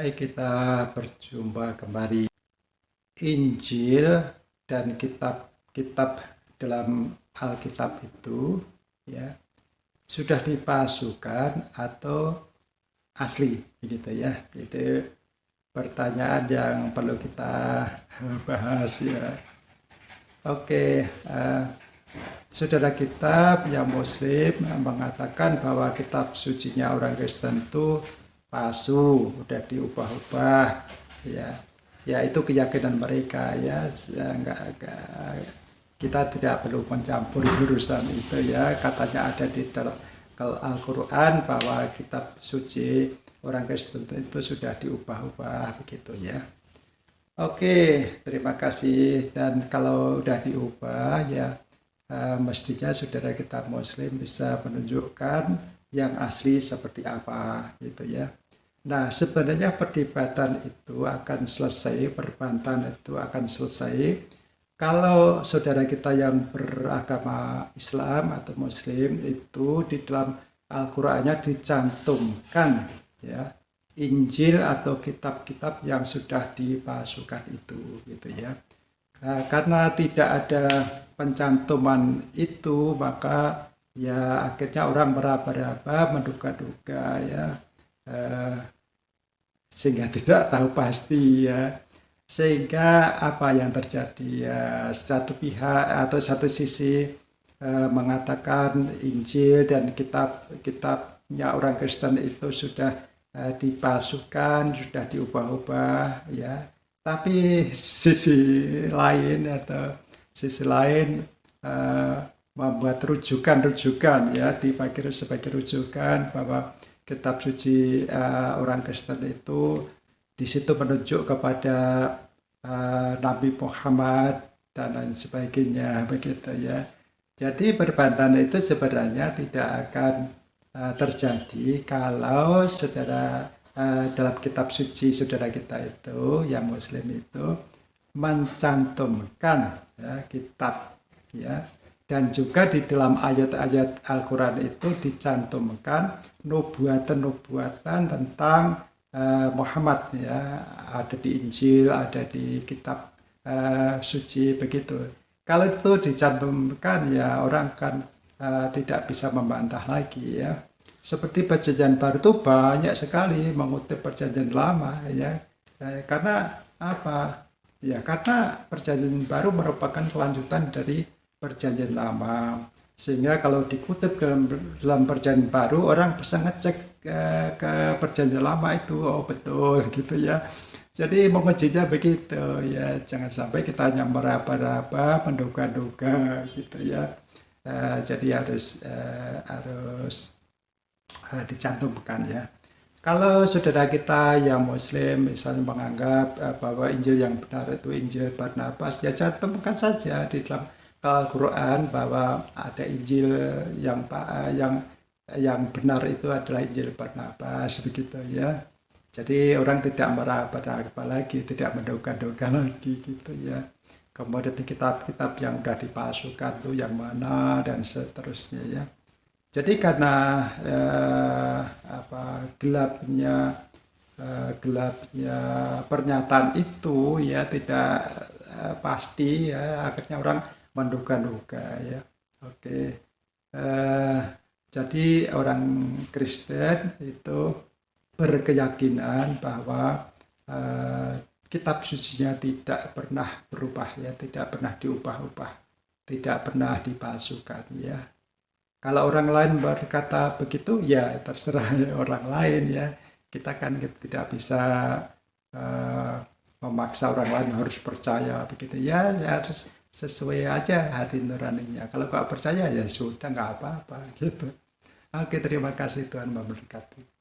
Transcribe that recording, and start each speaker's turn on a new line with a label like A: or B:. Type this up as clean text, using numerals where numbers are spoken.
A: Baik, kita berjumpa kembali. Injil dan kitab-kitab dalam Alkitab itu ya sudah dipalsukan atau asli, begitu ya. Itu pertanyaan yang perlu kita bahas ya. Oke, saudara kita yang Muslim mengatakan bahwa kitab sucinya orang Kristen itu palsu, udah diubah-ubah ya itu keyakinan mereka ya. Kita tidak perlu mencampur urusan itu ya. Katanya ada di dalam Al-Quran bahwa kitab suci orang Kristen itu sudah diubah-ubah begitu ya. Oke, terima kasih. Dan kalau udah diubah ya mestinya saudara kita Muslim bisa menunjukkan yang asli seperti apa gitu ya. Nah, sebenarnya perdebatan itu akan selesai, perbantah itu akan selesai kalau saudara kita yang beragama Islam atau Muslim itu di dalam Al-Qur'annya dicantumkan ya Injil atau kitab-kitab yang sudah dipalsukan itu gitu ya. Karena tidak ada pencantuman itu, maka ya akhirnya orang meraba-raba, menduga-duga ya. Sehingga tidak tahu pasti ya, sehingga apa yang terjadi ya, satu pihak atau satu sisi mengatakan Injil dan kitab-kitabnya orang Kristen itu sudah dipalsukan, sudah diubah-ubah ya, tapi sisi lain membuat rujukan ya, dipakai sebagai rujukan bahwa kitab suci orang Kristen itu di situ menunjuk kepada Nabi Muhammad dan lain sebagainya begitu ya. Jadi perbandingan itu sebenarnya tidak akan terjadi kalau saudara dalam kitab suci saudara kita itu yang Muslim itu mencantumkan ya, kitab ya. Dan juga di dalam ayat-ayat Al-Quran itu dicantumkan nubuatan-nubuatan tentang Muhammad ya, ada di Injil, ada di kitab suci begitu. Kalau itu dicantumkan ya orang kan tidak bisa membantah lagi ya. Seperti Perjanjian Baru itu banyak sekali mengutip Perjanjian Lama ya. Karena apa? Ya karena Perjanjian Baru merupakan kelanjutan dari Perjanjian Lama, sehingga kalau dikutip dalam Perjanjian Baru orang bisa ngecek ke Perjanjian Lama itu oh betul gitu ya. Jadi mengujinya begitu ya, jangan sampai kita hanya meraba-raba, menduga-duga gitu ya. Jadi harus dicantumkan ya. Kalau saudara kita yang Muslim misalnya menganggap bahwa Injil yang benar itu Injil Barnabas, ya cantumkan saja di dalam Al-Quran bahwa ada Injil yang benar itu adalah Injil Barnabas begitu ya. Jadi orang tidak meraba-raba lagi, tidak menduga-duga lagi gitu ya. Kemudian di kitab-kitab yang sudah dipalsukan itu yang mana dan seterusnya ya. Jadi karena gelapnya pernyataan itu ya tidak pasti ya, akhirnya orang menduga-duga ya. Oke. Jadi orang Kristen itu berkeyakinan bahwa kitab sucinya tidak pernah berubah ya, tidak pernah diubah-ubah, tidak pernah dipalsukan ya. Kalau orang lain berkata begitu ya terserah orang lain ya. Kita kan tidak bisa memaksa orang lain harus percaya begitu ya, harus sesuai aja hati nuraninya. Kalau nggak percaya ya sudah, nggak apa-apa gitu. Oke, terima kasih, Tuhan memberkati.